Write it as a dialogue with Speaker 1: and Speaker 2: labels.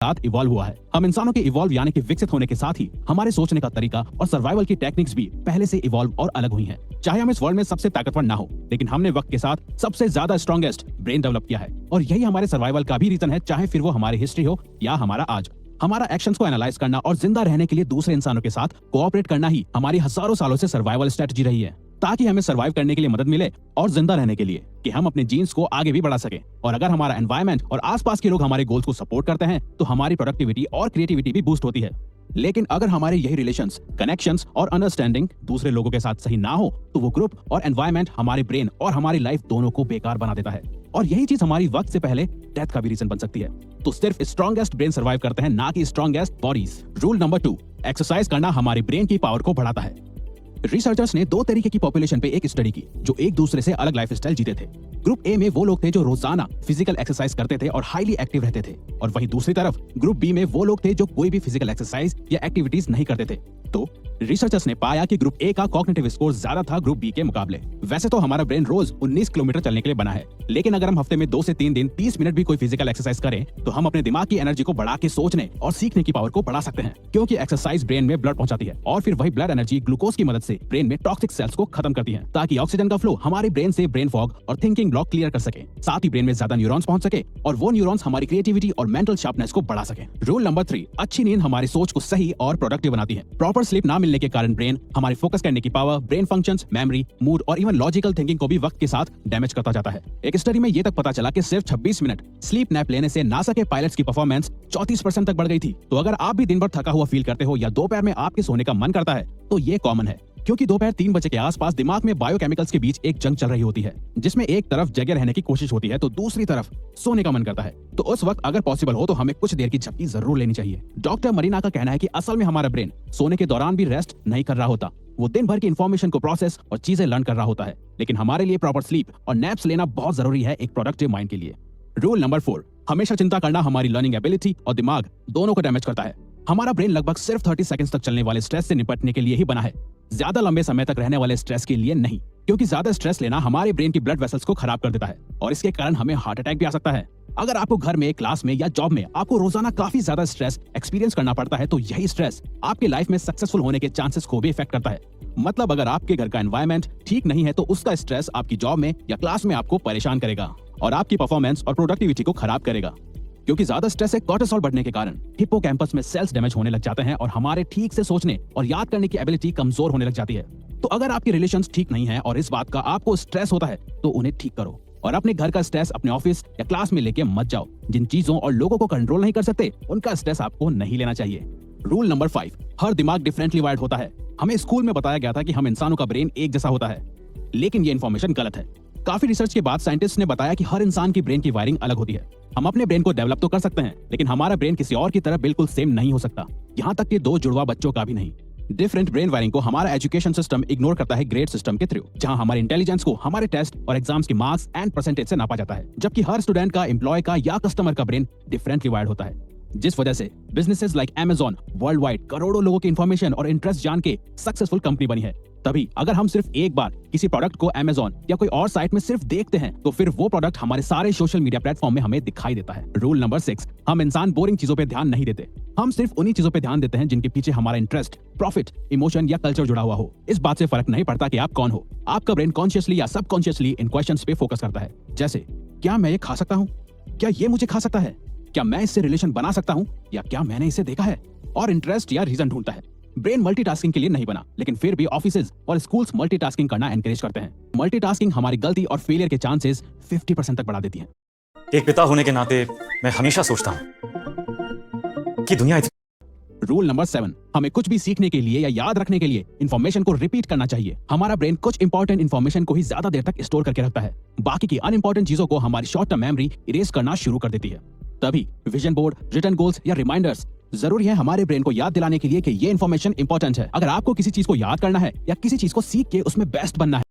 Speaker 1: साथ इवॉल्व हुआ है। हम इंसानों के इवॉल्व यानी कि विकसित होने के साथ ही हमारे सोचने का तरीका और सर्वाइवल की टेक्निक्स भी पहले से इवॉल्व और अलग हुई हैं। चाहे हम इस वर्ल्ड में सबसे ताकतवर ना हो, लेकिन हमने वक्त के साथ सबसे ज्यादा स्ट्रॉन्गेस्ट ब्रेन डेवलप किया है और यही हमारे सर्वाइवल का भी रीजन है, चाहे फिर वो हमारी हिस्ट्री हो या हमारा आज। हमारा एक्शंस को एनालाइज करना और जिंदा रहने के लिए दूसरे इंसानों के साथ कोऑपरेट करना ही हमारी हजारों सालों से सर्वाइवल स्ट्रेटजी रही है, ताकि हमें सर्वाइव करने के लिए मदद मिले और जिंदा रहने के लिए कि हम अपने जीन्स को आगे भी बढ़ा सके। और अगर हमारा एनवायरनमेंट और आसपास के लोग हमारे गोल्स को सपोर्ट करते हैं तो हमारी प्रोडक्टिविटी और क्रिएटिविटी भी बूस्ट होती है। लेकिन अगर हमारे यही रिलेशंस, कनेक्शंस और अंडरस्टैंडिंग दूसरे लोगों के साथ सही ना हो तो वो ग्रुप और एनवायरनमेंट हमारे ब्रेन और हमारी लाइफ दोनों को बेकार बना देता है। और यही चीज हमारी वक्त से पहले डेथ का भी रीजन बन सकती है। तो सिर्फ स्ट्रॉन्गेस्ट ब्रेन सर्वाइव करते हैं, ना कि strongest bodies. Rule number 2, exercise करना हमारे ब्रेन की पावर को बढ़ाता है। रिसर्चर्स ने 2 तरीके की पॉपुलेशन पे एक स्टडी की जो एक दूसरे से अलग लाइफस्टाइल जीते थे। ग्रुप ए में वो लोग थे जो रोजाना फिजिकल एक्सरसाइज करते थे और हाईली एक्टिव रहते थे, और वहीं दूसरी तरफ ग्रुप बी में वो लोग थे जो कोई भी फिजिकल एक्सरसाइज या एक्टिविटीज नहीं करते थे। तो रिसर्चर्स ने पाया कि ग्रुप ए का कॉग्निटिव स्कोर ज्यादा था ग्रुप बी के मुकाबले। वैसे तो हमारा ब्रेन रोज 19 किलोमीटर चलने के लिए बना है, लेकिन अगर हम हफ्ते में 2 से 3 दिन 30 मिनट भी कोई फिजिकल एक्सरसाइज करें तो हम अपने दिमाग की एनर्जी को बढ़ा के सोचने और सीखने की पावर को बढ़ा सकते हैं, क्योंकि एक्सरसाइज ब्रेन में ब्लड पहुंचाती है और फिर वही ब्लड एनर्जी ग्लूकोज की मदद से ब्रेन में टॉक्सिक सेल्स को खत्म करती है, ताकि ऑक्सीजन का फ्लो हमारे ब्रेन से ब्रेन फॉग और थिंकिंग ब्लॉक क्लियर कर सके, साथ ही ब्रेन में ज्यादा न्यूरॉन्स पहुंच सके और वो न्यूरॉन्स हमारी क्रिएटिविटी और मेंटल शार्पनेस को बढ़ा सके। रूल नंबर 3, अच्छी नींद हमारी सोच को सही और प्रोडक्टिव बनाती है। प्रॉपर स्लीप ना मिलने के कारण ब्रेन हमारी फोकस करने की power, brain functions, memory, mood और इवन लॉजिकल थिंकिंग को भी वक्त के साथ डैमेज करता जाता है। एक स्टडी में ये तक पता चला कि सिर्फ 26 मिनट स्लीप नैप लेने से नासा के पायलट्स की परफॉर्मेंस 34% तक बढ़ गई थी। तो अगर आप भी दिन भर थका हुआ फील करते हो या दोपहर में आपके सोने का मन करता है तो ये कॉमन है, क्योंकि दोपहर 3 बजे के आसपास दिमाग में बायोकेमिकल्स के बीच एक जंग चल रही होती है, जिसमें एक तरफ जगह रहने की कोशिश होती है तो दूसरी तरफ सोने का मन करता है। तो उस वक्त अगर पॉसिबल हो तो हमें कुछ देर की झपकी जरूर लेनी चाहिए। डॉक्टर मरीना का कहना है कि असल में हमारा ब्रेन सोने के दौरान भी रेस्ट नहीं कर रहा होता, वो दिन भर की इन्फॉर्मेशन को प्रोसेस और चीजें लर्न कर रहा होता है। लेकिन हमारे लिए प्रॉपर स्लीप और नैप्स लेना बहुत जरूरी है एक प्रोडक्टिव माइंड के लिए। रूल नंबर 4, हमेशा चिंता करना हमारी लर्निंग एबिलिटी और दिमाग दोनों को डैमेज करता है। हमारा ब्रेन लगभग सिर्फ 30 सेकंड्स तक चलने वाले स्ट्रेस से निपटने के लिए ही बना है, ज्यादा लंबे समय तक रहने वाले स्ट्रेस के लिए नहीं, क्योंकि ज्यादा स्ट्रेस लेना हमारे ब्रेन की ब्लड वेसल्स को खराब कर देता है और इसके कारण हमें हार्ट अटैक भी आ सकता है। अगर आपको घर में, क्लास में या जॉब में आपको रोजाना काफी ज्यादा स्ट्रेस एक्सपीरियंस करना पड़ता है तो यही स्ट्रेस आपकी लाइफ में सक्सेसफुल होने के चांसेस को भी इफेक्ट करता है। मतलब अगर आपके घर का एनवायरनमेंट ठीक नहीं है तो उसका स्ट्रेस आपकी जॉब में या क्लास में आपको परेशान करेगा और आपकी परफॉर्मेंस और प्रोडक्टिविटी को खराब करेगा, क्योंकि ज्यादा स्ट्रेस से कोर्टिसोल बढ़ने के कारण हिप्पोकैम्पस में सेल्स डैमेज होने लग जाते हैं और हमारे ठीक से सोचने और याद करने की एबिलिटी कमजोर होने लग जाती है। तो अगर आपके रिलेशंस ठीक नहीं है और इस बात का आपको स्ट्रेस होता है तो उन्हें ठीक करो और अपने घर का स्ट्रेस अपने ऑफिस या क्लास में लेके मत जाओ। जिन चीजों और लोगों को कंट्रोल नहीं कर सकते उनका स्ट्रेस आपको नहीं लेना चाहिए। रूल नंबर 5, हर दिमाग डिफरेंटली वायर्ड होता है। हमें स्कूल में बताया गया था कि हम इंसानों का ब्रेन एक जैसा होता है, लेकिन ये इन्फॉर्मेशन गलत है। काफी रिसर्च के बाद साइंटिस्ट ने बताया कि हर इंसान की ब्रेन की वायरिंग अलग होती है। हम अपने ब्रेन को डेवलप तो कर सकते हैं, लेकिन हमारा ब्रेन किसी और की तरह बिल्कुल सेम नहीं हो सकता, यहाँ तक कि 2 जुड़वा बच्चों का भी नहीं। डिफरेंट ब्रेन वायरिंग को हमारा एजुकेशन सिस्टम इग्नोर करता है ग्रेड सिस्टम के थ्रू, जहां हमारे इंटेलिजेंस को हमारे टेस्ट और एग्जाम्स के मार्क्स एंड परसेंटेज से नापा जाता है, जबकि हर स्टूडेंट का, एम्प्लॉय का या कस्टमर का ब्रेन डिफरेंटली वायर्ड होता है। जिस वजह से businesses like Amazon world wide करोड़ों लोगों की इंफॉर्मेशन और इंटरेस्ट जान के सक्सेसफुल कंपनी बनी है। तभी अगर हम सिर्फ एक बार किसी प्रोडक्ट को Amazon या कोई और साइट में सिर्फ देखते हैं तो फिर वो प्रोडक्ट हमारे सारे सोशल मीडिया प्लेटफॉर्म में हमें दिखाई देता है। रूल नंबर 6, हम इंसान बोरिंग चीजों पे ध्यान नहीं देते। हम सिर्फ उन्हीं चीजों पे ध्यान देते हैं जिनके पीछे हमारा इंटरेस्ट, प्रॉफिट, इमोशन या कल्चर जुड़ा हुआ हो। इस बात से फर्क नहीं पड़ता कि आप कौन हो, आपका ब्रेन कॉन्शियसली या सबकॉन्शियसली इन क्वेश्चंस पे फोकस करता है, जैसे क्या मैं ये खा सकता हूँ, क्या ये मुझे खा सकता है, क्या मैं इससे रिलेशन बना सकता हूँ, या क्या मैंने इसे देखा है, और इंटरेस्ट या रीजन ढूंढता है। ब्रेन मल्टीटास्किंग के लिए नहीं बना, लेकिन फिर भी ऑफिसेज और स्कूल्स मल्टीटास्किंग करना एनकरेज करते हैं। मल्टीटास्किंग हमारी गलती और फेलियर के चांसेस 50% तक बढ़ा देती है।
Speaker 2: एक पिता होने के नाते मैं हमेशा सोचता हूं कि दुनिया
Speaker 1: रूल नंबर 7, हमें कुछ भी सीखने के लिए या याद रखने के लिए इंफॉर्मेशन को रिपीट करना चाहिए। हमारा ब्रेन कुछ इंपॉर्टेंट इंफॉर्मेशन को ही ज्यादा देर तक स्टोर करके रखता है, बाकी की अनइंपॉर्टेंट चीजों को हमारी शॉर्ट टर्म मेमोरी इरेज करना शुरू कर देती है। तभी विजन बोर्ड, रिटन गोल्स या रिमाइंडर्स जरूरी है हमारे ब्रेन को याद दिलाने के लिए कि ये इन्फॉर्मेशन इंपॉर्टेंट है। अगर आपको किसी चीज को याद करना है या किसी चीज को सीख के उसमें बेस्ट बनना है